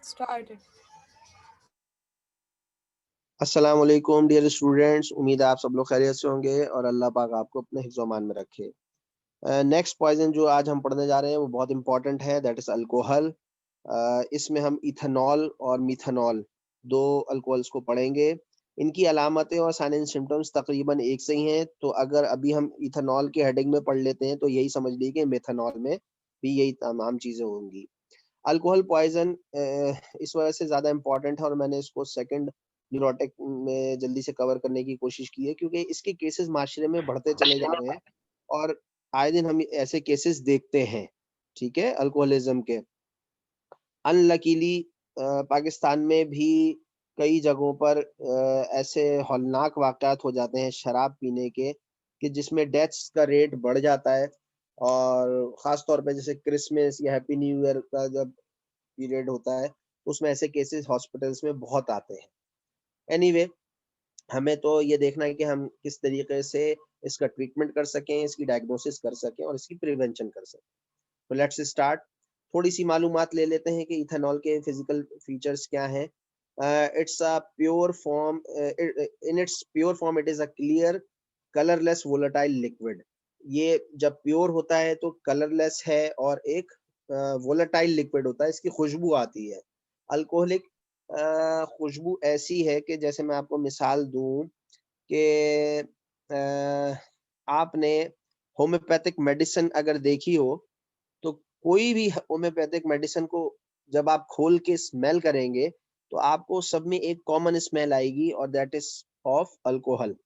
Started. अस्सलाम वालेकुम dear students, उम्मीद है आप सब लोग खैरियत से होंगे और अल्लाह पाक आपको अपने हिफ्ज़ व अमान में रखे। नेक्स्ट पॉइजन जो आज हम पढ़ने जा रहे हैं वो बहुत इंपॉर्टेंट है, दैट इज़ अल्कोहल। इसमें हम इथेनॉल और मिथेनॉल दो अल्कोहल्स को पढ़ेंगे। इनकी अलामतें और साइन एंड सिम्टम्स तकरीबन एक से ही हैं, तो अगर अभी हम इथेनॉल के हेडिंग में पढ़ लेते हैं तो यही समझ लीजिए कि मिथेनॉल में भी यही तमाम चीज़ें होंगी। अल्कोहल पॉइजन इस वजह से ज़्यादा इम्पोर्टेंट है और मैंने इसको सेकंड न्यूरोटिक में जल्दी से कवर करने की कोशिश की है, क्योंकि इसके केसेस माशरे में बढ़ते चले जा रहे हैं और आए दिन हम ऐसे केसेस देखते हैं, ठीक है, अल्कोहलिज्म के। अनलकीली पाकिस्तान में भी कई जगहों पर ऐसे हौलनाक वाक़यात हो जाते हैं शराब पीने के, कि जिसमें डेथ्स का रेट बढ़ जाता है। और ख़ास तौर पे जैसे क्रिसमस या हैप्पी न्यू ईयर का जब पीरियड होता है, उसमें ऐसे केसेस हॉस्पिटल्स में बहुत आते हैं। एनीवे, हमें तो ये देखना है कि हम किस तरीके से इसका ट्रीटमेंट कर सकें, इसकी डायग्नोसिस कर सकें और इसकी प्रिवेंशन कर सकें। तो लेट्स स्टार्ट। थोड़ी-सी मालूमात ले लेते हैं कि इथेनॉल के फिज़िकल फीचर्स क्या हैं। It's a pure form in its pure form it is a clear colourless volatile liquid. ये जब प्योर होता है तो कलरलेस है और एक वोलेटाइल लिक्विड होता है, इसकी खुशबू आती है। अल्कोहलिक खुशबू ऐसी है कि जैसे मैं आपको मिसाल दूँ कि आपने होम्योपैथिक मेडिसिन अगर देखी हो, तो कोई भी होम्योपैथिक मेडिसिन को जब आप खोल के स्मेल करेंगे, तो आपको सब में एक कॉमन स्मेल आएगी और दैट इज़ ऑफ अल्कोहल।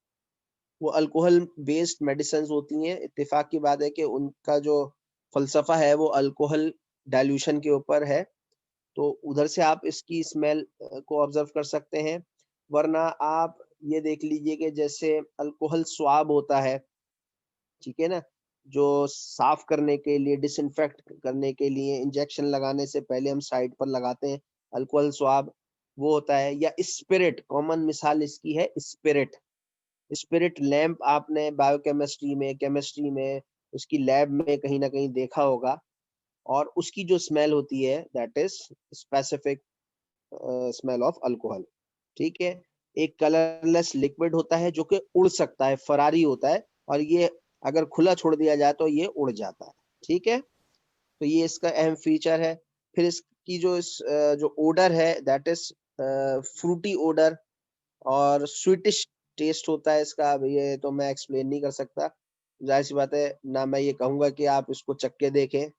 वो अल्कोहल बेस्ड मेडिसिन्स होती हैं। इत्तेफ़ाक की बात है कि उनका जो फ़लसफ़ा है वो अल्कोहल डाइल्यूशन के ऊपर है। तो उधर से आप इसकी स्मेल को ऑब्ज़र्व कर सकते हैं। वरना आप ये देख लीजिए कि जैसे अल्कोहल स्वाब होता है, ठीक है ना? जो साफ़ करने के लिए, डिसइन्फेक्ट करने के लिए इंजेक्शन लगाने से पहले हम साइड पर लगाते हैं, अल्कोहल स्वाब, वो होता है। या स्पिरिट, कॉमन मिसाल इसकी है स्पिरिट। स्पिरिट लैंप आपने बायोकेमिस्ट्री में, केमिस्ट्री में, उसकी लैब में कहीं न कहीं देखा होगा और उसकी जो स्मेल होती है that is specific smell of alcohol, ठीक है? एक कलरलेस लिक्विड होता है जो कि उड़ सकता है, फरारी होता है और ये अगर खुला छोड़ दिया जाए तो ये उड़ जाता है, ठीक है? तो ये इसका अहम फीचर है। फिर इसकी जो ओडर है दैट इज़ फ्रूटी ओडर और स्वीटिश टेस्ट होता है इसका। अब ये तो मैं एक्सप्लेन नहीं कर सकता। ज़ाहिर-सी बात है, ना मैं ये कहूँगा कि आप इसको चख के देखें।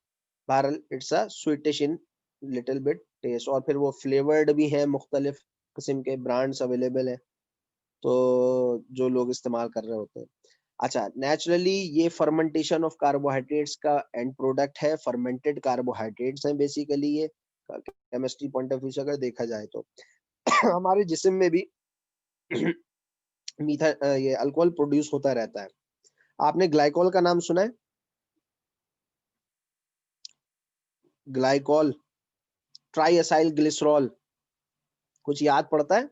बहरहाल it's a sweetish in little bit taste और फिर वो फ्लेवर्ड भी हैं, मुख्तलिफ किस्म के ब्रांड्स अवेलेबल हैं, तो जो लोग इस्तेमाल कर रहे होते हैं। अच्छा, नेचुरली ये फर्मेंटेशन ऑफ कार्बोहाइड्रेट्स का एंड प्रोडक्ट है, फर्मेंटेड कार्बोहाइड्रेट्स हैं बेसिकली ये, केमिस्ट्री पॉइंट ऑफ व्यू से अगर देखा जाए तो। हमारे जिस्म में भी ये अल्कोहल प्रोड्यूस होता रहता है। आपने ग्लाइकोल का नाम सुना है? ग्लाइकोल, ट्राइएसाइल ग्लिसरॉल, कुछ याद पड़ता है?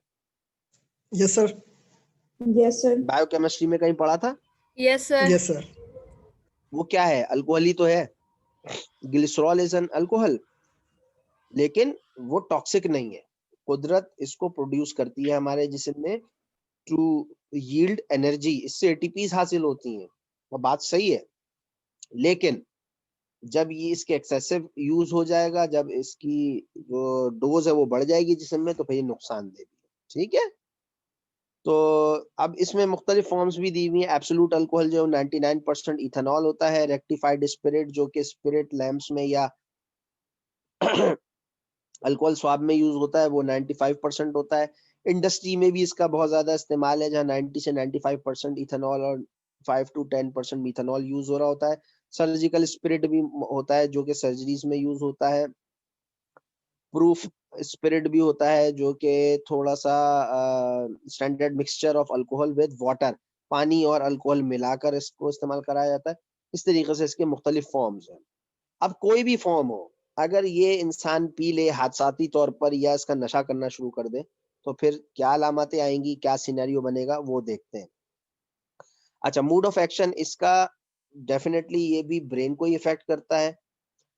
Yes sir. Yes, sir. Biochemistry में कहीं पढ़ा था? Yes, sir. Yes sir. वो क्या है? अल्कोहल ही तो है। ग्लिसरॉल इज़ एन अल्कोहल, लेकिन वो टॉक्सिक नहीं है। कुदरत इसको प्रोड्यूस करती है हमारे जिस्म में टू यील्ड एनर्जी, इससे एटीपीज़ हासिल होती हैं। वो बात सही है। लेकिन जब ये इसके एक्सेसिव यूज़ हो जाएगा, जब इसकी जो डोज़ है वो बढ़ जाएगी जिस्म में, तो फिर ये नुकसानदेह भी है, ठीक है? तो अब इसमें मुख्तलिफ फॉर्म्स भी दी हुई हैं। एब्सोल्यूट अल्कोहल जो 99% इथेनॉल होता है, रेक्टिफाइड स्पिरिट जो कि स्पिरिट लैंप्स में या अल्कोहल स्वाब में यूज़ होता है, वो 95% होता है। इंडस्ट्री में भी इसका बहुत ज़्यादा इस्तेमाल है, जहाँ 90 से 95% इथेनॉल और 5 टू 10% मिथेनॉल यूज़ हो रहा होता है। सर्जिकल स्पिरिट भी होता है जो कि सर्जरीज़ में यूज़ होता है। प्रूफ स्पिरिट भी होता है जो कि थोड़ा-सा standard mixture of alcohol with water, पानी और अल्कोहल मिलाकर इसको इस्तेमाल कराया जाता है। इस तरीके से इसके मुख्तलिफ फॉर्म्स हैं। अब कोई भी फॉर्म हो, अगर ये इंसान पी ले हादसाती तौर पर या इसका नशा करना शुरू कर दे, तो फिर क्या अलामतें आएँगी, क्या सिनेरियो बनेगा, वो देखते हैं। अच्छा, मूड ऑफ एक्शन इसका डेफ़िनेटली ये भी ब्रेन को ही इफ़ेक्ट करता है।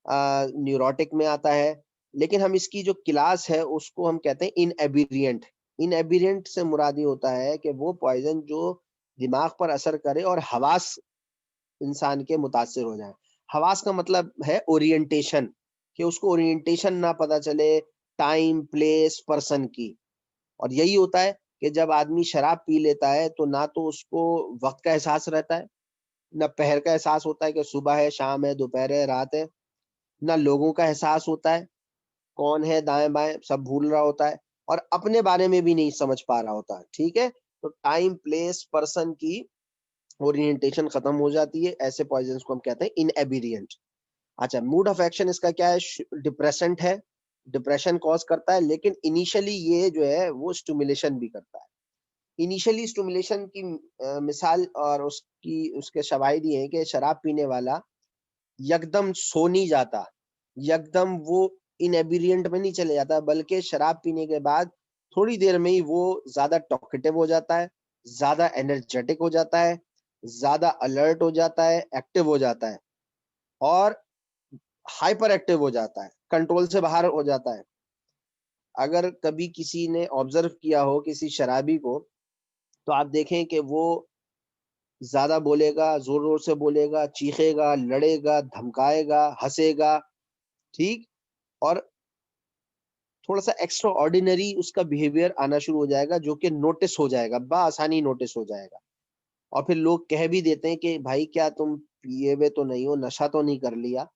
न्यूरोटिक में आता है। लेकिन हम इसकी जो क्लास है उसको हम कहते हैं इनएबिरिएंट। इनएबिरिएंट से मुराद ये होता है कि वो पॉइजन जो दिमाग पर असर करे और हवास इंसान के मुतासिर हो जाए। हवास का मतलब है ओरिएंटेशन, कि उसको ओरिएंटेशन ना पता चले टाइम, प्लेस, पर्सन की। और यही होता है कि जब आदमी शराब पी लेता है तो ना तो उसको वक्त का एहसास रहता है, ना पहर का एहसास होता है कि सुबह है, शाम है, दोपहर है, रात है, ना लोगों का एहसास होता है, कौन है दाएं बाएं सब भूल रहा होता है, और अपने बारे में भी नहीं समझ पा रहा होता है। ठीक है, तो टाइम, प्लेस, पर्सन की ओरिएंटेशन खत्म हो जाती है। ऐसे पॉइजन्स को हम कहते हैं इनएबिरिएंट। अच्छा, मूड ऑफ एक्शन इसका क्या है? डिप्रेसेंट है, डिप्रेशन कॉज करता है, लेकिन इनिशियली ये जो है वो स्टिमुलेशन भी करता है। इनिशियली स्टिमुलेशन की मिसाल और उसके शवाहिद ये हैं कि शराब पीने वाला यकदम सो नहीं जाता, यकदम वो इनएबिरिएंट में नहीं चले जाता, बल्कि शराब पीने के बाद थोड़ी देर में ही वो ज्यादा टॉकेटिव हो जाता है, ज्यादा एनर्जेटिक हो जाता है, ज्यादा अलर्ट हो जाता है, एक्टिव हो जाता है, और हाइपर एक्टिव हो जाता है, कंट्रोल से बाहर हो जाता है। अगर कभी किसी ने ऑब्जर्व किया हो किसी शराबी को, तो आप देखें कि वो ज्यादा बोलेगा, जोर जोर से बोलेगा, चीखेगा, लड़ेगा, धमकाएगा, हंसेगा, ठीक, और थोड़ा सा एक्स्ट्रा ऑर्डिनरी उसका बिहेवियर आना शुरू हो जाएगा, जो कि नोटिस हो जाएगा, बआसानी नोटिस हो जाएगा। और फिर लोग कह भी देते हैं कि भाई क्या तुम पिए हुए तो नहीं हो, नशा तो नहीं कर लिया।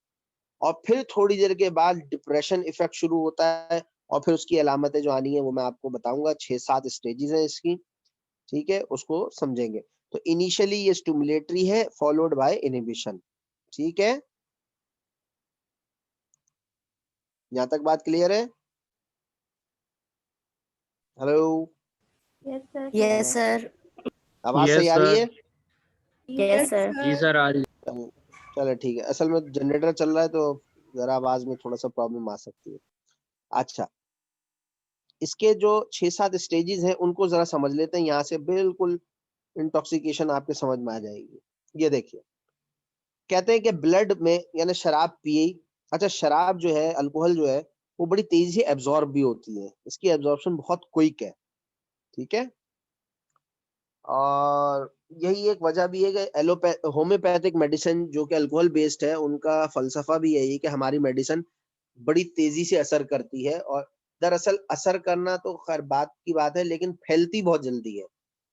और फिर थोड़ी देर के बाद डिप्रेशन इफेक्ट शुरू होता है, और फिर उसकी अलामतें जो आनी है वो मैं आपको बताऊंगा। 6-7 स्टेजेस हैं इसकी, ठीक है, उसको समझेंगे। तो इनिशियली ये स्टिमुलेटरी है, फॉलोड बाय इनहिबिशन। ठीक है, यहां तक बात क्लियर है? Hello, yes sir. आवाज सही आ रही है? Yes sir. जी सर आ रही चलो चलो, ठीक है। असल में जनरेटर चल रहा है तो जरा आवाज में थोड़ा सा प्रॉब्लम आ सकती है। अच्छा, इसके जो 6-7 स्टेजेस हैं उनको जरा समझ लेते हैं, यहाँ से बिल्कुल इंटॉक्सिकेशन आपके समझ में आ जाएगी। ये देखिए, कहते हैं कि ब्लड में, यानी शराब पिए, अच्छा शराब जो है, अल्कोहल जो है, वो बड़ी तेजी से एब्जॉर्ब भी होती है, इसकी एब्जॉर्प्शन बहुत क्विक है। ठीक है, और यही एक वजह भी है कि होम्योपैथिक मेडिसिन जो कि अल्कोहल बेस्ड है, उनका फलसफा भी यही है कि हमारी मेडिसिन बड़ी तेजी से असर करती है। और दरअसल असर करना तो खैर बात की बात है, लेकिन फैलती बहुत जल्दी है,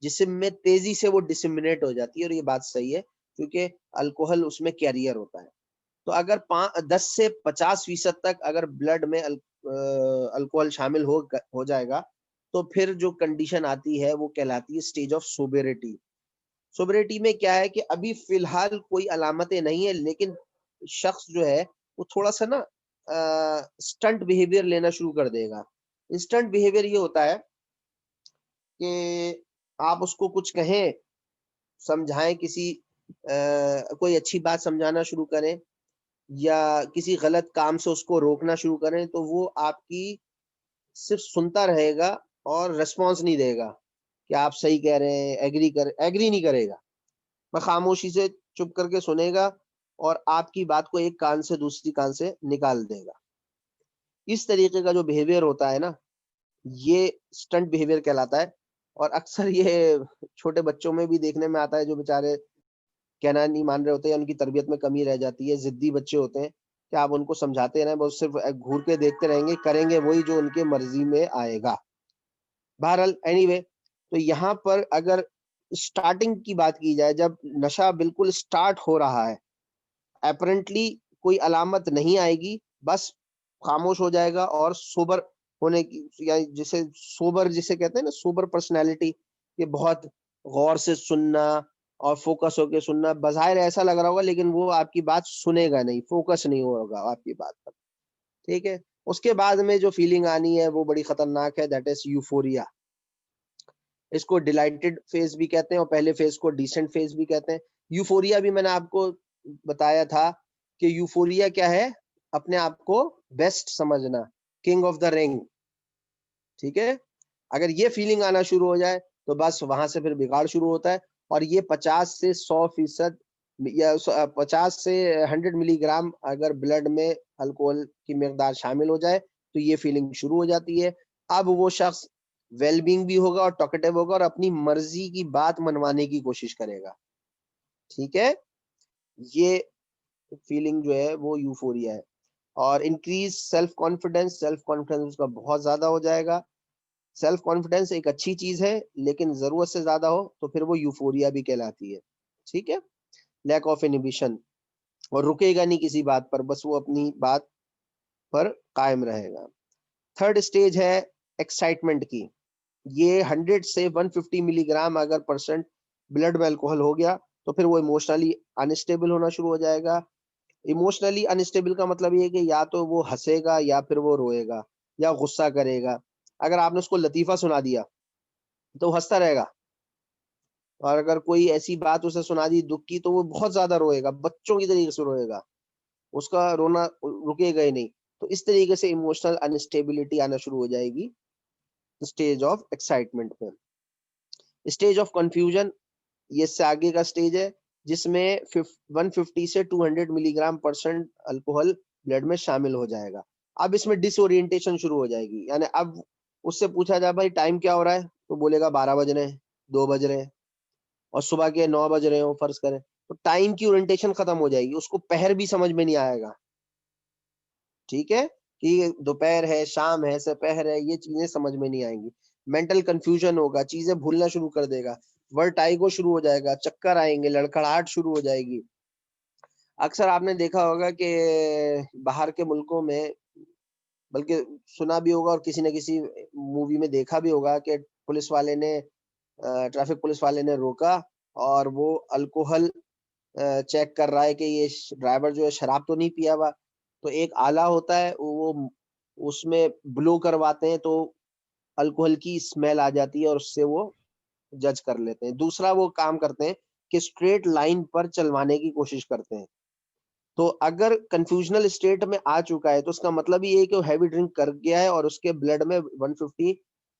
जिससे में तेजी से वो डिसमिनेट हो जाती है। और ये बात सही है, क्योंकि अल्कोहल उसमें कैरियर होता है। तो अगर 10 से 50% तक अगर ब्लड में अल्कोहल शामिल हो जाएगा, तो फिर जो कंडीशन आती है वो कहलाती है स्टेज ऑफ सोबेरिटी। सोबेरिटी में क्या है कि अभी फिलहाल कोई अलामतें नहीं है, लेकिन शख्स जो है वो थोड़ा सा ना स्टंट बिहेवियर लेना शुरू कर देगा। इंस्टेंट बिहेवियर ये होता है कि आप उसको कुछ कहें, समझाएं, कोई अच्छी बात समझाना शुरू करें, या किसी गलत काम से उसको रोकना शुरू करें, तो वो आपकी सिर्फ सुनता रहेगा और रिस्पॉन्स नहीं देगा कि आप सही कह रहे हैं, एग्री नहीं करेगा। मैं खामोशी से चुप करके सुनेगा और आपकी बात को एक कान से दूसरी कान से निकाल देगा। इस तरीके का जो बिहेवियर होता है ना, ये स्टंट बिहेवियर कहलाता है। और अक्सर ये छोटे बच्चों में भी देखने में आता है, जो बेचारे कहना नहीं मान रहे होते हैं, उनकी तरबियत में कमी रह जाती है, जिद्दी बच्चे होते हैं, कि आप उनको समझाते रहें, बस सिर्फ घूर के देखते रहेंगे, करेंगे वही जो उनके मर्जी में आएगा। बहरहाल एनीवे, तो यहाँ पर अगर स्टार्टिंग की बात की जाए, जब नशा बिल्कुल स्टार्ट हो रहा है, अपरेंटली कोई अलामत नहीं आएगी, बस खामोश हो जाएगा और सोबर होने की, या जिसे कहते हैं ना सोबर पर्सनैलिटी, ये बहुत गौर से सुनना और फोकस होके सुनना। बज़ाहिर ऐसा लग रहा होगा, लेकिन वो आपकी बात सुनेगा नहीं, फोकस नहीं होगा आपकी बात पर। ठीक है, उसके बाद में जो फीलिंग आनी है वो बड़ी खतरनाक है, दैट इज यूफोरिया। इसको डिलाइटेड फेज भी कहते हैं, और पहले फेज को डिसेंट फेज भी कहते हैं। यूफोरिया भी मैंने आपको बताया था कि यूफोरिया क्या है, अपने आप को बेस्ट समझना, किंग ऑफ द रिंग। ठीक है, अगर ये फीलिंग आना शुरू हो जाए तो बस वहां से फिर बिगाड़ शुरू होता है। और ये 50 से 100% या 50 से 100 मिलीग्राम अगर ब्लड में अल्कोहल की मिकदार शामिल हो जाए, तो ये फीलिंग शुरू हो जाती है। अब वो शख्स वेलबींग भी होगा और टॉकेटिव होगा और अपनी मर्जी की बात मनवाने की कोशिश करेगा। ठीक है, ये फीलिंग जो है वो यूफोरिया है। और increase self confidence, self confidence उसका बहुत ज्यादा हो जाएगा। सेल्फ कॉन्फिडेंस एक अच्छी चीज है, लेकिन जरूरत से ज्यादा हो तो फिर वो यूफोरिया भी कहलाती है। ठीक है, लैक ऑफ इनहिबिशन, और रुकेगा नहीं किसी बात पर, बस वो अपनी बात पर कायम रहेगा। थर्ड स्टेज है एक्साइटमेंट की। ये 100 से 150 मिलीग्राम अगर परसेंट ब्लड में अल्कोहल हो गया तो फिर वो इमोशनली अनस्टेबल होना शुरू हो जाएगा। इमोशनली अनस्टेबल का मतलब ये है कि या तो वो हंसेगा या फिर वो रोएगा या गुस्सा करेगा। अगर आपने उसको लतीफा सुना दिया तो वो हंसता रहेगा, और अगर कोई ऐसी बात उसे सुना दी दुख की तो वो बहुत ज्यादा रोएगा, बच्चों की तरीके से रोएगा, उसका रोना रुकेगा ही नहीं। तो इस तरीके से इमोशनल अनस्टेबिलिटी आना शुरू हो जाएगी स्टेज ऑफ एक्साइटमेंट में। स्टेज ऑफ कंफ्यूजन, ये इससे आगे का स्टेज है जिसमें 150 से 200 मिलीग्राम परसेंट अल्कोहल ब्लड में शामिल हो जाएगा। अब इसमें डिसओरिएंटेशन शुरू हो जाएगी, यानी अब उससे पूछा जाए भाई टाइम क्या हो रहा है, तो बोलेगा 12 बज रहे हैं, 2 बज रहे हैं, और सुबह के 9 बज रहे हो फर्ज करें, तो टाइम की ओरिएंटेशन खत्म हो जाएगी, उसको पहर भी समझ में नहीं आएगा। ठीक है, कि दोपहर है, शाम है, सपहर है, ये चीजें समझ में नहीं आएंगी। मेंटल कंफ्यूजन होगा, चीजें भूलना शुरू कर देगा, वर्टाइगो शुरू हो जाएगा, चक्कर आएंगे, लड़खड़ाहट शुरू हो जाएगी। अक्सर आपने देखा होगा कि बाहर के मुल्कों में, बल्कि सुना भी होगा और किसी न किसी मूवी में देखा भी होगा कि पुलिस वाले ने ट्रैफिक पुलिस वाले ने रोका और वो अल्कोहल चेक कर रहा है कि ये ड्राइवर जो है शराब तो नहीं पिया हुआ, तो एक आला होता है वो उसमें ब्लो करवाते हैं तो अल्कोहल की स्मेल आ जाती है और उससे वो जज कर लेते हैं। दूसरा वो काम करते हैं कि स्ट्रेट लाइन पर चलवाने की कोशिश करते हैं। तो अगर कंफ्यूजनल स्टेट में आ चुका है तो उसका मतलब ये है कि वो हैवी ड्रिंक कर गया है और उसके ब्लड में 150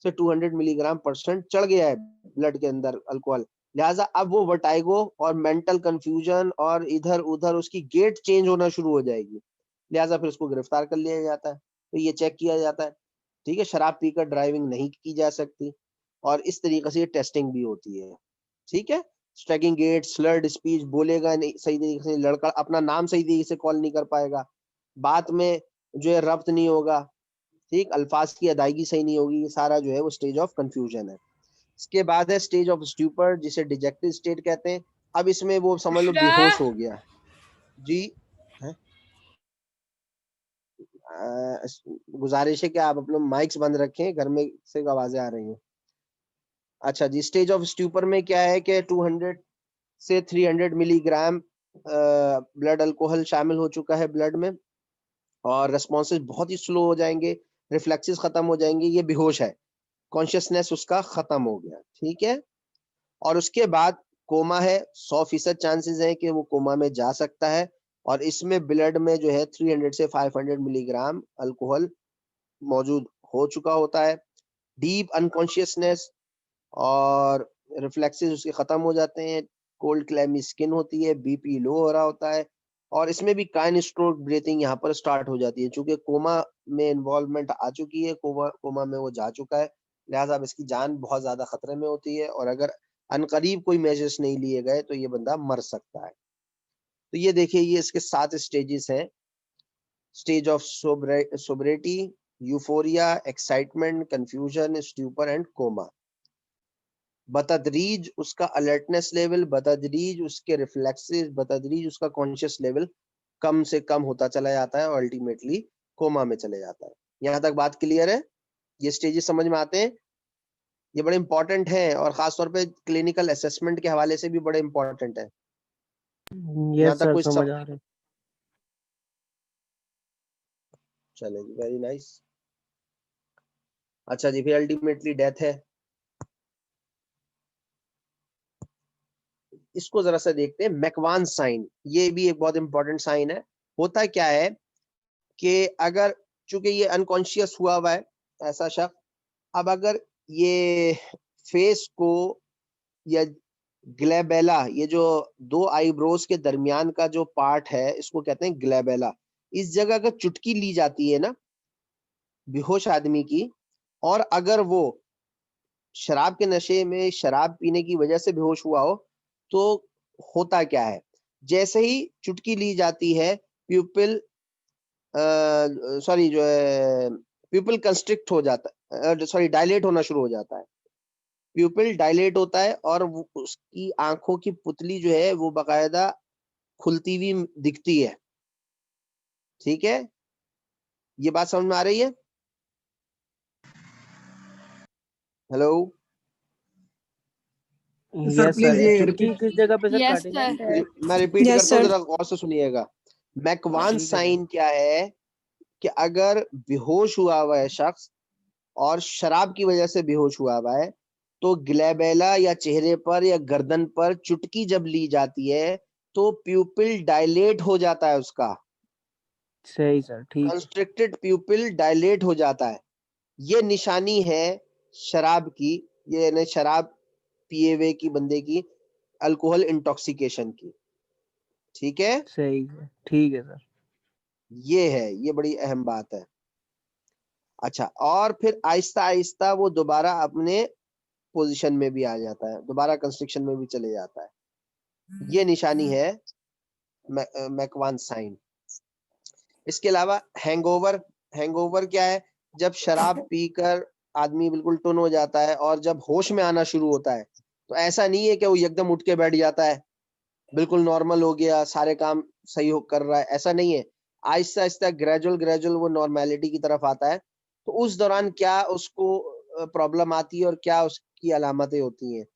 से 200 मिलीग्राम परसेंट चढ़ गया है ब्लड के अंदर अल्कोहल। लिहाजा अब वो वर्टाइगो और मेंटल कंफ्यूजन और इधर उधर उसकी गेट चेंज होना शुरू हो जाएगी। लिहाजा फिर उसको गिरफ्तार कर लिया जाता है, तो ये चेक किया जाता है। ठीक है, शराब पीकर ड्राइविंग नहीं की जा सकती, और इस तरीके से ये टेस्टिंग भी होती है। ठीक है, स्ट्रैकिंग गेट, स्लर्ड स्पीच, बोलेगा नहीं सही तरीके से, लड़का अपना नाम सही तरीके से कॉल नहीं कर पाएगा, बात में जो है रब्त नहीं होगा, ठीक, अल्फाज की अदायगी सही नहीं होगी, ये सारा जो है वो स्टेज ऑफ कंफ्यूजन है। इसके बाद है स्टेज ऑफ स्ट्यूपर, जिसे डिजेक्टेड स्टेट कहते हैं। अब इसमें वो समझ लो बेहोश हो गया जी। है गुजारिश है कि आप अपने माइक्स बंद रखें, घर में से आवाजें आ रही हैं। अच्छा जी, स्टेज ऑफ स्ट्यूपर में क्या है कि 200 से 300 मिलीग्राम ब्लड अल्कोहल शामिल हो चुका है ब्लड में, और रेस्पॉन्सेज बहुत ही स्लो हो जाएंगे, रिफ्लेक्सेस खत्म हो जाएंगे, ये बेहोश है, कॉन्शियसनेस उसका खत्म हो गया। ठीक है, और उसके बाद कोमा है, 100% चांसेस है कि वो कोमा में जा सकता है, और इसमें ब्लड में जो है 300 से 500 मिलीग्राम अल्कोहल मौजूद हो चुका होता है। डीप अनकॉन्शियसनेस और रिफ्लेक्सेस उसके खत्म हो जाते हैं, कोल्ड क्लैमी स्किन होती है, बीपी लो हो रहा होता है, और इसमें भी काइन स्ट्रोक ब्रीथिंग यहाँ पर स्टार्ट हो जाती है। चूंकि कोमा में इन्वॉल्वमेंट आ चुकी है, कोमा में वो जा चुका है, लिहाजा अब इसकी जान बहुत ज्यादा खतरे में होती है, और अगर अनकरीब कोई मेजर्स नहीं लिए गए तो ये बंदा मर सकता है। तो ये देखिए, ये इसके 7 स्टेजेस हैं। Stage of sobriety, euphoria, excitement, confusion, stupor and coma. बतदरीज उसका अलर्टनेस लेवल, बतदरीज उसके रिफ्लेक्सेस, बतदरीज उसका कॉन्शियस लेवल कम से कम होता चला जाता है और अल्टीमेटली कोमा में चले जाता है। यहाँ तक बात क्लियर है? ये स्टेजेस समझ में आते हैं? ये बड़े इंपॉर्टेंट हैं और खासतौर पे क्लिनिकल असेसमेंट के हवाले से भी बड़े इंपॉर्टेंट है। यहाँ यस तक सर, कोई समझ आ रहे। चले जी, वेरी नाइस। अच्छा जी, फिर अल्टीमेटली डेथ है। इसको जरा सा देखते हैं, मैकवान साइन, ये भी एक बहुत इंपॉर्टेंट साइन है। होता क्या है कि अगर चूंकि ये अनकॉन्शियस हुआ हुआ है ऐसा शख्स, अब अगर ये फेस को या ग्लेबेला, ये जो 2 आईब्रोज के दरमियान का जो पार्ट है इसको कहते हैं ग्लेबेला, इस जगह अगर चुटकी ली जाती है ना, बेहोश आदमी की, और अगर वो शराब के नशे में शराब पीने की वजह से बेहोश हुआ हो तो होता क्या है। जैसे ही चुटकी ली जाती है, प्यूपिल सॉरी जो है प्यूपिल कंस्ट्रिक्ट हो जाता है, सॉरी डायलेट होना शुरू हो जाता है। प्यूपिल डायलेट होता है और उसकी आंखों की पुतली जो है वो बाकायदा खुलती हुई दिखती है। ठीक है, ये बात समझ में आ रही है? हेलो, सर प्लीज ये चुटकी रिपीट। किस जगह पे सर Yes, काटेंगे? sir. मैं रिपीट Yes, करता हूँ, sir. जरा गौर से सुनिएगा। मैकवान ठीक है साइन क्या है कि अगर बेहोश हुआ हुआ है शख्स और शराब की वजह से बेहोश हुआ हुआ है तो ग्लैबेला या चेहरे पर या गर्दन पर चुटकी जब ली जाती है तो प्यूपिल डायलेट हो जाता है, उसका सही सर, ठीक है। कंस्ट्रिक्टेड प्यूपिल डायलेट हो जाता है। ये निशानी है शराब की, ये यानी शराब पिए हुए की बंदे की, अल्कोहल इंटॉक्सिकेशन की। ठीक है, सही है, ठीक है सर। ये है, ये बड़ी अहम बात है। अच्छा, और फिर आहिस्ता आहिस्ता वो दोबारा अपने पोजीशन में भी आ जाता है, दोबारा कंस्ट्रक्शन में भी चले जाता है। ये निशानी है मैकवान साइन। इसके अलावा हैंगओवर, हैंगओवर क्या है? जब शराब पीकर आदमी बिल्कुल टुन हो जाता है और जब होश में आना शुरू होता है तो ऐसा नहीं है कि वो एकदम उठ के बैठ जाता है, बिल्कुल नॉर्मल हो गया, सारे काम सही हो कर रहा है, ऐसा नहीं है। आहिस्ता आहिस्ता ग्रेजुअल ग्रेजुअल वो नॉर्मेलिटी की तरफ आता है। तो उस दौरान क्या उसको प्रॉब्लम आती है और क्या उसकी अलामतें होती हैं,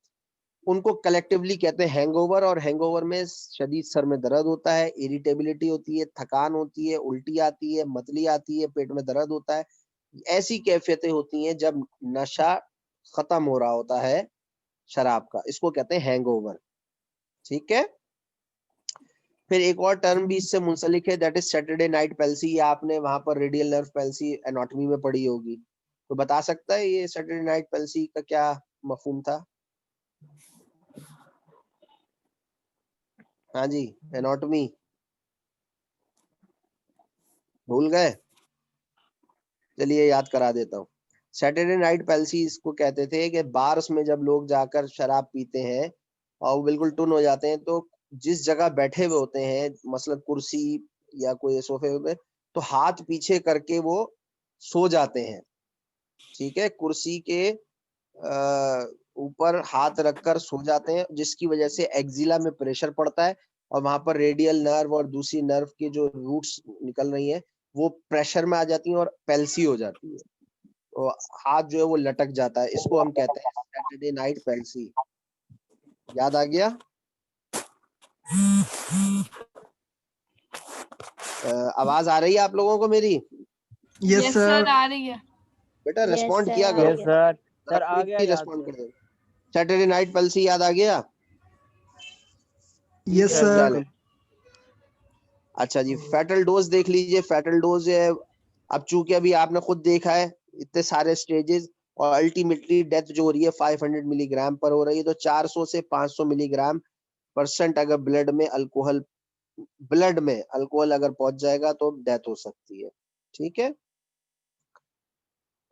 उनको कलेक्टिवली कहते हैं हैंगओवर। और हैंगओवर में शदीद सर में दर्द होता है, इरिटेबिलिटी होती है, थकान होती है, उल्टी आती है, मतली आती है, पेट में दर्द होता है। ऐसी कैफियतें होती हैं जब नशा खत्म हो रहा होता है शराब का, इसको कहते हैं हैंगओवर। ठीक है, फिर एक और टर्म भी इससे मुंसलिक है, that is Saturday night palsy. ये आपने वहां पर रेडियल नर्व पैल्सी एनाटॉमी में पढ़ी होगी, तो बता सकता है ये सैटरडे नाइट पैल्सी का क्या मफहूम था? हाँ जी, एनाटॉमी भूल गए? चलिए याद करा देता हूँ। सैटरडे नाइट पैल्सी इसको कहते थे कि बार्स में जब लोग जाकर शराब पीते हैं और वो बिल्कुल टुन हो जाते हैं तो जिस जगह बैठे हुए होते हैं, मसलन कुर्सी या कोई सोफे पे, तो हाथ पीछे करके वो सो जाते हैं। ठीक है, कुर्सी के ऊपर हाथ रखकर सो जाते हैं, जिसकी वजह से एक्जिला में प्रेशर पड़ता है और वहां पर रेडियल नर्व और दूसरी नर्व की जो रूट्स निकल रही हैं वो प्रेशर में आ जाती हैं और पैल्सी हो जाती है, तो हाथ जो है वो लटक जाता है। इसको हम कहते हैं सैटरडे नाइट पैल्सी। याद आ गया? आवाज आ रही है आप लोगों को मेरी? Yes Yes, sir. sir. आ रही है. बेटा Yes, रिस्पॉन्ड sir, किया आ करो, यस सर, सर आ कोई गया भी याद रिस्पॉन्ड सर। कर दो। सैटरडे नाइट पैल्सी याद आ गया? Yes sir sir. बिल्कुल। अच्छा जी, फैटल डोज देख लीजिए। फैटल डोज है, अब चूंकि अभी आपने खुद देखा है इतने सारे स्टेजेस, और अल्टीमेटली डेथ जो हो रही है 500 मिलीग्राम पर हो रही है, तो 400 से 500 मिलीग्राम परसेंट अगर ब्लड में अल्कोहल अगर पहुंच जाएगा तो डेथ हो सकती है। ठीक है,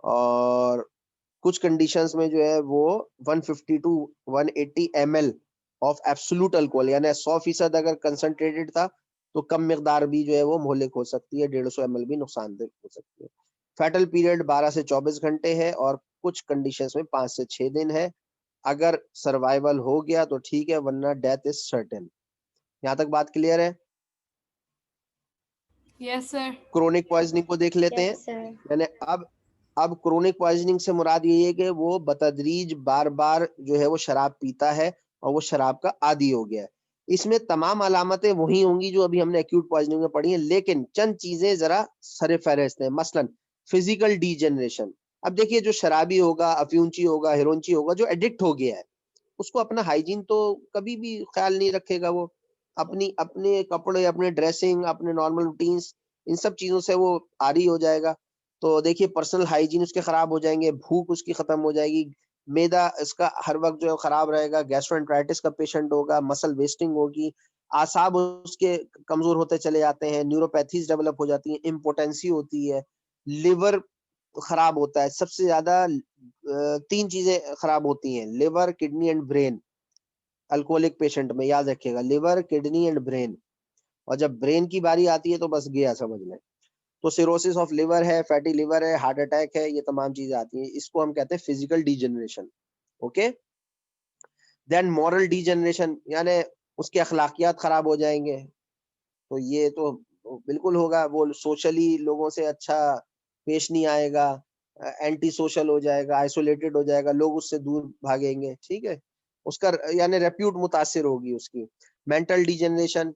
और कुछ कंडीशंस में जो है वो 150 to 180 ml of absolute alcohol, यानी 100% अगर कंसंट्रेटेड था तो कम मिकदार भी जो है वो मोहलिक हो सकती है, 150 ml भी नुकसानदेह हो सकती है। फैटल पीरियड 12 से 24 घंटे है और कुछ कंडीशंस में 5 से 6 दिन है। अगर सर्वाइवल हो गया तो ठीक है, वरना डेथ इज सर्टेन। यहाँ तक बात क्लियर है? Yes, sir. क्रोनिक पॉइजनिंग को देख लेते हैं। Yes, sir. यानी अब क्रोनिक पॉइजनिंग से मुराद ये है कि वो बतदरीज बार बार जो है वो शराब पीता है और वो शराब का आदी हो गया है। इसमें तमाम अलामतें वही होंगी जो अभी हमने एक्यूट पॉइजनिंग में पढ़ी हैं, लेकिन चंद चीजें जरा सरे फहरिस्त हैं। मसलन फिजिकल डीजेनरेशन। अब देखिए, जो शराबी होगा, अफ्यूंची होगा, हिरोंची होगा, जो एडिक्ट हो गया है, उसको अपना हाइजीन तो कभी भी ख्याल नहीं रखेगा। वो अपने कपड़े, अपने ड्रेसिंग, अपने नॉर्मल रूटीन्स, इन सब चीजों से वो आरी हो जाएगा। तो देखिए, पर्सनल हाइजीन उसके खराब हो जाएंगे, भूख उसकी खत्म हो जाएगी, मैदा इसका हर वक्त जो है खराब रहेगा, गैस्ट्रोएंटराइटिस का पेशेंट होगा, मसल वेस्टिंग होगी, आसाब उसके कमजोर होते चले जाते हैं, न्यूरोपैथीज डेवलप हो जाती हैं, इम्पोटेंसी होती है, लिवर खराब होता है? सबसे ज्यादा 3 चीजें खराब होती हैं, liver, kidney and brain. Alcoholic patient में याद रखिएगा, लिवर, किडनी एंड ब्रेन। और जब ब्रेन की बारी आती है तो बस गया समझ लें। तो सिरोसिस ऑफ लिवर है, फैटी लिवर है, हार्ट अटैक है, ये तमाम चीजें आती हैं। इसको हम कहते हैं physical degeneration. Okay, then moral degeneration, यानी उसके अखलाकियात खराब हो जाएंगे। तो ये तो बिल्कुल होगा, वो सोशली लोगों से अच्छा पेश नहीं आएगा, एंटी सोशल हो जाएगा, आइसोलेटेड हो जाएगा, लोग उससे दूर भागेंगे। ठीक है, उसका यानी रेप्यूट मुतासिर होगी उसकी। मेंटल डीजनरेशन,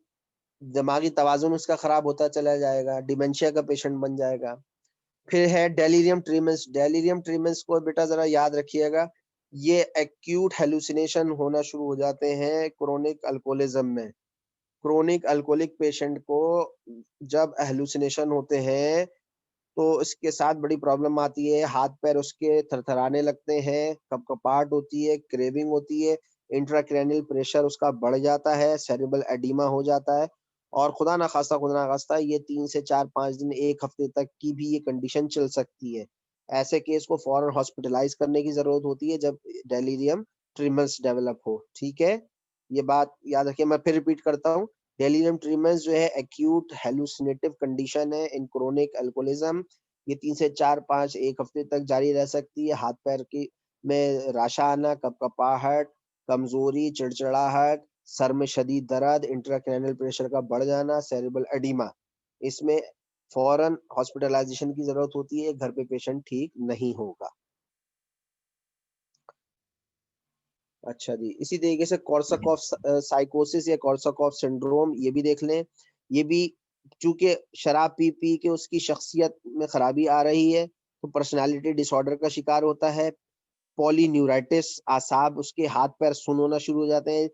दिमागी तवाजुन उसका खराब होता चला जाएगा, डिमेंशिया का पेशेंट बन जाएगा। फिर है डेलीरियम ट्रीमेंस। डेलीरियम ट्रीमेंस को बेटा जरा याद रखिएगा, ये एक्यूट हेलुसिनेशन होना शुरू हो जाते हैं क्रोनिक अल्कोहलिज्म में। क्रोनिक अल्कोहलिक पेशेंट को जब हेलुसिनेशन होते हैं तो इसके साथ बड़ी प्रॉब्लम आती है, हाथ पैर उसके थरथराने लगते हैं, कपकपाहट होती है, क्रेविंग होती है, इंट्राक्रैनियल प्रेशर उसका बढ़ जाता है, सेरेब्रल एडिमा हो जाता है। और खुदा ना खास्ता ये 3 से 4-5 दिन 1 हफ्ते तक की भी ये कंडीशन चल सकती है। ऐसे केस को फौरन हॉस्पिटलाइज करने की जरूरत होती है जब डेलीरियम ट्रीमर्स डेवलप हो। ठीक है, ये बात याद रखिए। मैं फिर रिपीट करता हूँ, डेलीरियम ट्रीमर्स जो है एक्यूट हेलुसिनेटिव कंडीशन है इन क्रोनिक अल्कोहलिज्म। ये 3 से 4-5 1 हफ्ते तक जारी रह सकती है। हाथ पैर की में राशा आना, कपकपाहट, कमजोरी, चिड़चिड़ाहट, सर में शदीद दर्द, इंट्राक्रैनियल प्रेशर का बढ़ जाना, सेरेब्रल एडिमा। इसमें फौरन हॉस्पिटलाइजेशन की जरूरत होती है, घर पे पेशेंट ठीक नहीं होगा। अच्छा जी, इसी तरीके से कॉर्साकॉफ साइकोसिस या कॉर्साकॉफ सिंड्रोम, ये भी देख लें। ये भी चूंकि शराब पी पी के उसकी शख्सियत में खराबी आ रही है तो पर्सनालिटी डिसऑर्डर का शिकार होता है। पॉलीन्यूराइटिस, आसाब उसके हाथ पैर सुन्न होना शुरू हो जाते हैं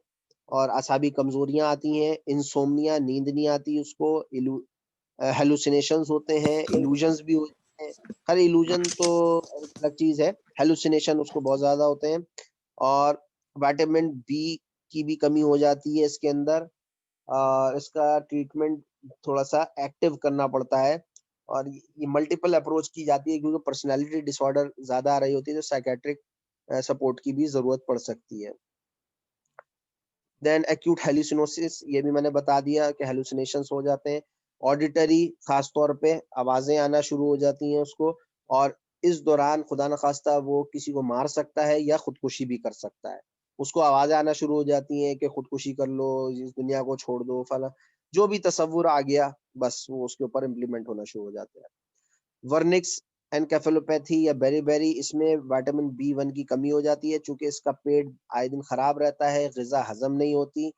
और आसाबी कमजोरियां आती हैं। इंसोम्निया, नींद नहीं आती उसको। हेलुसिनेशंस होते हैं, इल्यूजन्स भी होते हैं। हर इल्यूजन तो अलग चीज है, हेलुसिनेशन उसको बहुत ज्यादा होते हैं। और विटामिन बी की भी कमी हो जाती है इसके अंदर। इसका ट्रीटमेंट थोड़ा सा एक्टिव करना पड़ता है और ये मल्टीपल अप्रोच की जाती है क्योंकि पर्सनालिटी डिसऑर्डर ज्यादा आ रही होती है, तो साइकेट्रिक सपोर्ट की भी जरूरत पड़ सकती है। देन एक्यूट हेलुसिनोसिस, ये भी मैंने बता दिया कि हेलुसिनेशंस हो जाते हैं। ऑडिटरी, खास तौर पे आवाजें आना शुरू हो जाती हैं उसको, और इस दौरान खुदा न खास्ता वो किसी को मार सकता है या खुदकुशी भी कर सकता है। उसको आवाजें आना शुरू हो जाती हैं कि खुदकुशी कर लो, इस दुनिया को छोड़ दो, फला जो भी तसव्वुर आ गया बस वो उसके ऊपर इम्प्लीमेंट होना शुरू हो जाता है। वर्निक्स एनकेफेलोपैथी या बेरी-बेरी, इसमें विटामिन बी1 की कमी हो जाती है चूंकि इसका पेट आए दिन खराब रहता है, ग़िज़ा हजम नहीं होती,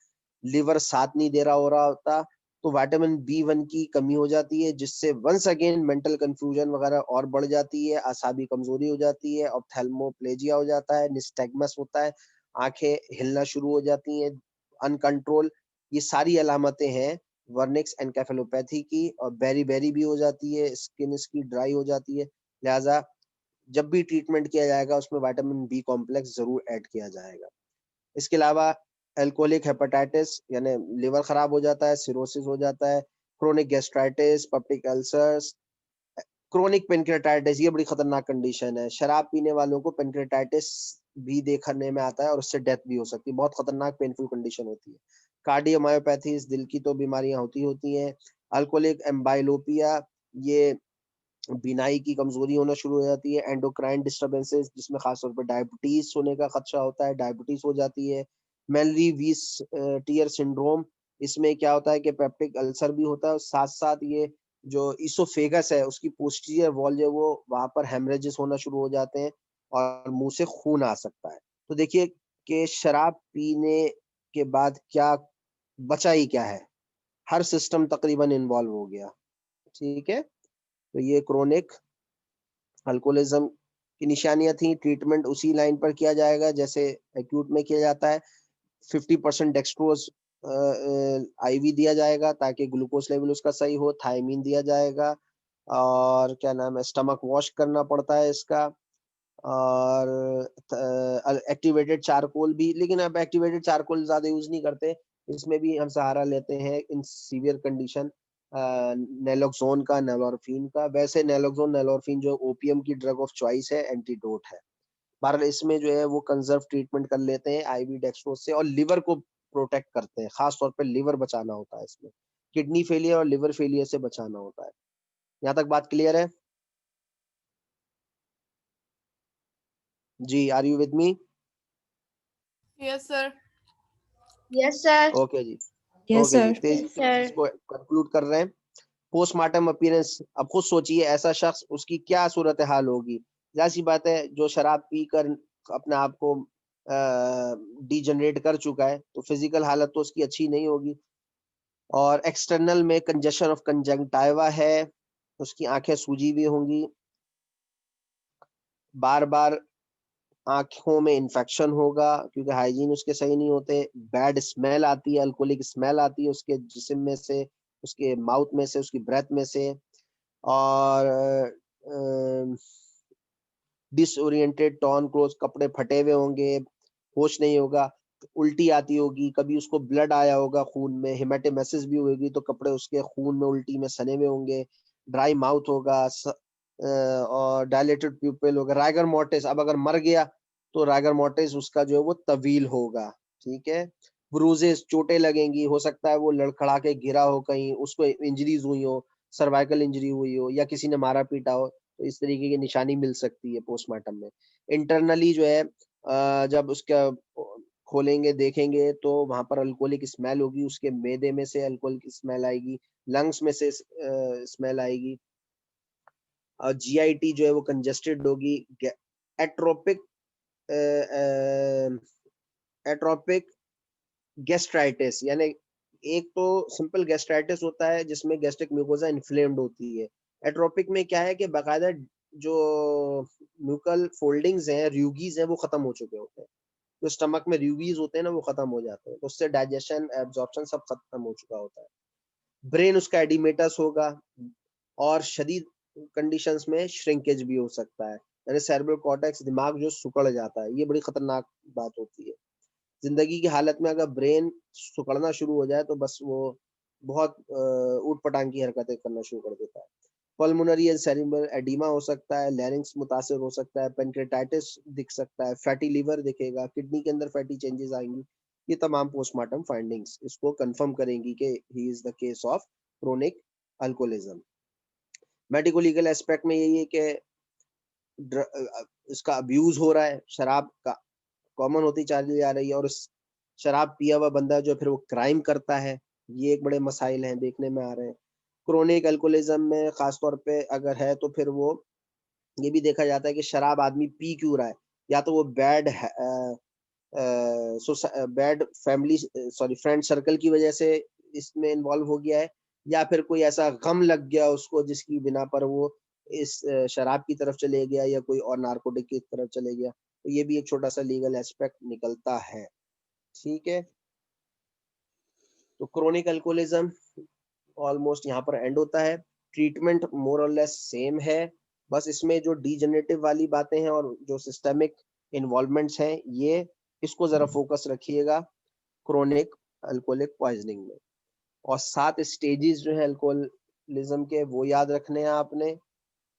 लिवर साथ नहीं दे रहा हो रहा होता, तो विटामिन बी1 की कमी हो जाती है जिससे वंस अगेन मेंटल कंफ्यूजन वगैरह और बढ़ जाती है, आसाबी कमजोरी हो जाती है, ऑप्थेल्मोप्लेजिया हो जाता है, निस्टैग्मस होता है, आंखें हिलना शुरू हो जाती हैं, अनकंट्रोल। ये सारी अलामतें हैं वर्निक्स एनकेफेलोपैथी की। और बेरी-बेरी भी हो जाती है, स्किन इसकी ड्राई हो जाती है। लिहाजा जब भी ट्रीटमेंट किया जाएगा उसमें विटामिन बी कॉम्प्लेक्स जरूर ऐड किया जाएगा। इसके अलावा एल्कोहलिक हेपेटाइटिस यानी लिवर खराब हो जाता है, सिरोसिस हो जाता है, chronic gastritis, peptic ulcers, chronic pancreatitis, ये बड़ी खतरनाक कंडीशन है। शराब पीने वालों को पेनक्रेटाइटिस भी देखने में आता है और उससे डेथ भी हो सकती है, बहुत खतरनाक पेनफुल कंडीशन होती है। कार्डियोमायोपैथीज, दिल की तो बीमारियां होती हैं। अल्कोहलिक एम्बाइलोपिया, ये बिनाई की कमजोरी होना शुरू हो जाती है। एंडोक्राइन डिस्टर्बेंसेस, जिसमें खासतौर पर डायबिटीज होने का खदशा होता है, डायबिटीज हो जाती है। मेलरी वीस टीयर सिंड्रोम, इसमें क्या होता है कि पेप्टिक अल्सर भी होता है और साथ साथ ये जो इसोफेगस है उसकी पोस्टीरियर वॉल जो वो वहां पर हेमरेजेस होना शुरू हो जाते हैं और मुंह से खून आ सकता है। तो देखिए कि शराब पीने के बाद क्या बचा ही क्या है, हर सिस्टम तकरीबन इन्वॉल्व हो गया। ठीक है, तो ये क्रोनिक अल्कोहलिज्म की निशानियां थी। ट्रीटमेंट उसी लाइन पर किया जाएगा जैसे एक्यूट में किया जाता है। 50% डेक्सट्रोज आईवी दिया जाएगा ताकि ग्लूकोज लेवल उसका सही हो, थायमीन दिया जाएगा, और क्या नाम है, स्टमक वॉश करना पड़ता है इसका, और एक्टिवेटेड चारकोल भी, लेकिन अब एक्टिवेटेड चारकोल ज्यादा यूज नहीं करते, इसमें भी हम सहारा लेते हैं इन सीवियर कंडीशन नेलोक्सोन का, नेलोरफिन का। वैसे नेलोक्सोन नेलोरफिन जो ओपीएम की ड्रग ऑफ चॉइस है, एंटीडोट है। बहरहाल इसमें जो है वो कंजर्व ट्रीटमेंट कर लेते हैं आईवी डेक्सट्रोज से, और लिवर को प्रोटेक्ट करते हैं। खास तौर पे लिवर बचाना होता है इसमें, किडनी फेलियर और लिवर फेलियर से बचाना होता है। यहाँ तक बात क्लियर है? जी, are you with me? Yes, sir. Yes, sir. Okay जी, Yes, ओके जी, sir. तेजी से इसको कंक्लूड कर रहे हैं। पोस्टमार्टम अपीयरेंस, अब खुद सोचिए ऐसा शख्स, उसकी क्या सूरत हाल होगी। जाहिर सी बात है, जो शराब पीकर अपने आप को डीजनरेट कर चुका है, तो फिजिकल हालत तो उसकी अच्छी नहीं होगी। और एक्सटर्नल में कंजेशन ऑफ कंजंक्टिवा है, उसकी आंखें सूजी हुई होंगी, बार बार आंखों में इन्फेक्शन होगा क्योंकि हाइजीन उसके सही नहीं होते। बैड स्मेल आती है, अल्कोहलिक स्मेल आती है उसके जिस्म में से, उसके माउथ में से, उसकी ब्रेथ में से। और डिसओरिएंटेड, टॉर्न क्लोथ, कपड़े फटे हुए होंगे, होश नहीं होगा, उल्टी आती होगी, कभी उसको ब्लड आया होगा खून में, हेमेटोमेसिस भी होगी तो कपड़े उसके खून में उल्टी में सने हुए होंगे, ड्राई माउथ होगा, और डायलेटेड प्यूपिल होगा। राइगर मोर्टिस, अब अगर मर गया तो राइगर मोर्टिस उसका जो है वो तवील होगा। ठीक है। ब्रूजेस, चोटें लगेंगी, हो सकता है वो लड़खड़ा के गिरा हो, कहीं उसको इंजरीज हुई हो, सर्वाइकल इंजरी हुई हो, या किसी ने मारा पीटा हो, तो इस तरीके की निशानी मिल सकती है पोस्टमार्टम में। इंटरनली जो है जब उसका खोलेंगे देखेंगे तो वहां पर अल्कोहलिक स्मेल होगी, उसके मैदे में से अल्कोहल की स्मेल आएगी, लंग्स में से स्मेल आएगी, और जीआईटी जो है वो कंजेस्टेड होगी। एट्रोपिक एट्रोपिक गैस्ट्राइटिस, यानी एक तो सिंपल गैस्ट्राइटिस होता है जिसमें गैस्ट्रिक म्यूकोसा इन्फ्लेम्ड होती है। एट्रोपिक में क्या है कि बाकायदा जो म्यूकल फोल्डिंग्स हैं, र्यूगीज हैं, वो खत्म हो चुके होते हैं। जो स्टमक में र्यूगीज होते हैं ना, वो खत्म हो जाते हैं, तो उससे डाइजेशन, एब्जॉर्प्शन सब खत्म हो चुका होता है। ब्रेन उसका एडिमेटस होगा, और शदीद कंडीशंस में श्रिंकेज भी हो सकता है, यानी सेरेब्रल कॉर्टेक्स, दिमाग जो सिकुड़ जाता है। ये बड़ी खतरनाक बात होती है। जिंदगी की हालत में अगर ब्रेन सिकुड़ना शुरू हो जाए तो बस वो बहुत ऊट पटांग की हरकतें करना शुरू कर देता है। पल्मोनरी एंड सेरेब्रल एडिमा हो सकता है, लैरिंक्स मुतासिर हो सकता है, पेनक्रेटाइटिस दिख सकता है, फैटी लीवर दिखेगा, किडनी के अंदर फैटी चेंजेस आएंगी। ये तमाम पोस्टमार्टम फाइंडिंग्स इसको कंफर्म करेंगी कि he is the case of chronic alcoholism. Medico legal aspect में यही है कि इसका अब्यूज हो रहा है, शराब का कॉमन होती चली जा रही है, और उस शराब पिया हुआ बंदा जो फिर वो क्राइम करता है। ये एक बड़े मसाइल हैं, देखने में आ रहे हैं। क्रोनिक अल्कोहलिज्म में खास तौर पे अगर है तो फिर वो ये भी देखा जाता है कि शराब आदमी पी क्यों रहा है। या तो वो बैड फैमिली फ्रेंड सर्कल की वजह से इसमें इन्वॉल्व हो गया है, या फिर कोई ऐसा गम लग गया उसको जिसकी बिना पर वो इस शराब की तरफ चले गया, या कोई और नार्कोटिक की तरफ चले गया। तो ये भी एक छोटा सा लीगल एस्पेक्ट निकलता है। ठीक है। तो क्रोनिक अल्कोहलिज्म ऑलमोस्ट यहाँ पर एंड होता है। ट्रीटमेंट मोर और लेस सेम है, बस इसमें जो डीजेनरेटिव वाली बातें हैं और जो सिस्टमिक इन्वॉल्वमेंट्स हैं, ये इसको जरा फोकस रखिएगा क्रोनिक अल्कोहलिक पॉइजनिंग में। और 7 स्टेजेस जो है अल्कोहलिज्म के, वो याद रखने हैं आपने।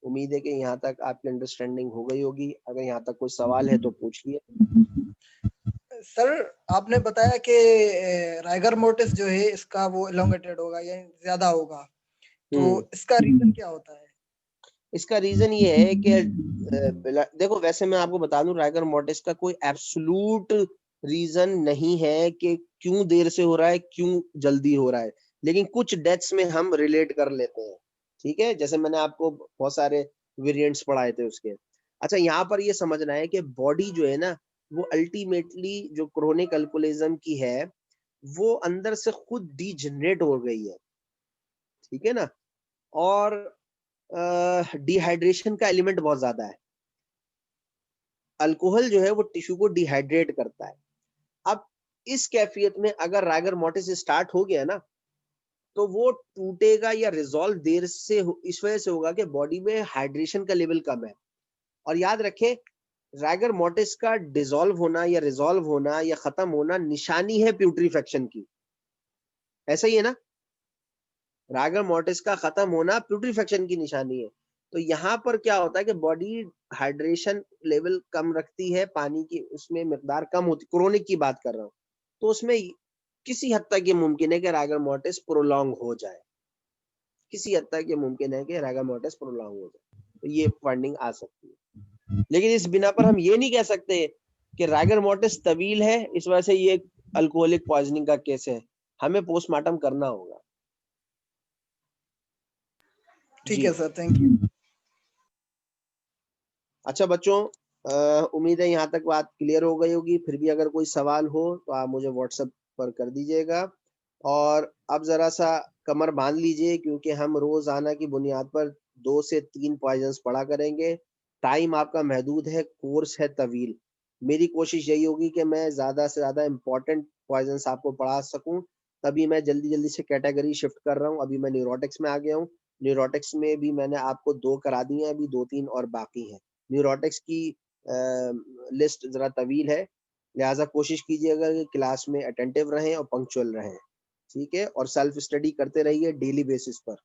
उम्मीद है कि यहाँ तक आपकी अंडरस्टैंडिंग हो गई होगी। अगर यहाँ तक कोई सवाल है तो पूछिए। सर आपने बताया कि राइगर मोर्टिस जो है इसका वो एलोंगेटेड होगा या ज्यादा होगा, तो इसका रीजन क्या होता है? इसका रीजन ये है कि देखो, वैसे मैं आपको बता दूं, राइगर मोर्टिस का कोई एब्सोल्यूट रीजन नहीं है कि क्यों देर से हो रहा है, क्यों जल्दी हो रहा है, लेकिन कुछ डेथ्स में हम रिलेट कर लेते हैं। ठीक है, जैसे मैंने आपको बहुत सारे वेरिएंट्स पढ़ाए थे उसके। अच्छा, यहाँ पर ये समझना है कि बॉडी जो है ना, वो अल्टीमेटली जो क्रोनिक अल्कोहलिज्म की है, वो अंदर से खुद डीजनरेट हो गई है। ठीक है ना। और डिहाइड्रेशन का एलिमेंट बहुत ज्यादा है। अल्कोहल जो है वो टिश्यू को डिहाइड्रेट करता है। अब इस कैफियत में अगर राइगर मोर्टिस स्टार्ट हो गया ना, तो वो टूटेगा या रिजॉल्व देर से इस वजह से होगा कि बॉडी में हाइड्रेशन का लेवल कम है। और याद रखें, राइगर मोर्टिस का डिसॉल्व होना या रिजॉल्व होना या खत्म होना निशानी है प्यूट्रीफेक्शन की। ऐसा ही है ना। रागर मोर्टिस का खत्म होना प्यूट्रीफेक्शन की निशानी है। तो यहाँ पर क्या होता है कि बॉडी हाइड्रेशन लेवल कम रखती है, पानी की उसमें मिकदार कम होती, क्रोनिक की बात कर रहा हूँ, तो उसमें किसी हद तक ये मुमकिन है कि रागर मोर्टिस प्रोलॉन्ग हो जाए, किसी हद तक ये मुमकिन है कि रागर मोर्टिस प्रोलॉन्ग हो जाए, तो ये फंडिंग आ सकती है। लेकिन इस बिना पर हम ये नहीं कह सकते कि रागर मोर्टिस तवील है इस वजह से ये अल्कोहलिक पॉइजनिंग का केस है, हमें पोस्टमार्टम करना होगा। ठीक है सर, थैंक यू। अच्छा बच्चों, उम्मीद है यहाँ तक बात क्लियर हो गई होगी। फिर भी अगर कोई सवाल हो तो आप मुझे व्हाट्सएप पर कर दीजिएगा। और अब जरा सा कमर बांध लीजिए, क्योंकि हम रोजाना की बुनियाद पर 2 से 3 पॉइजन्स पढ़ा करेंगे। टाइम आपका महदूद है, कोर्स है तवील। मेरी कोशिश यही होगी कि मैं ज्यादा से ज्यादा इम्पोर्टेंट पॉइजन्स आपको पढ़ा सकूं, तभी मैं जल्दी जल्दी से कैटेगरी शिफ्ट कर रहा हूँ। अभी मैं न्यूरोटिक्स में आ गया हूँ। न्यूरोटिक्स में भी मैंने आपको 2 करा दिए हैं, अभी 2-3 और बाकी हैं। न्यूरोटिक्स की लिस्ट जरा तवील है, लिहाजा कोशिश कीजिएगा कि क्लास में अटेंटिव रहें और पंक्चुअल रहें, ठीक है। और सेल्फ स्टडी करते रहिए डेली बेसिस पर।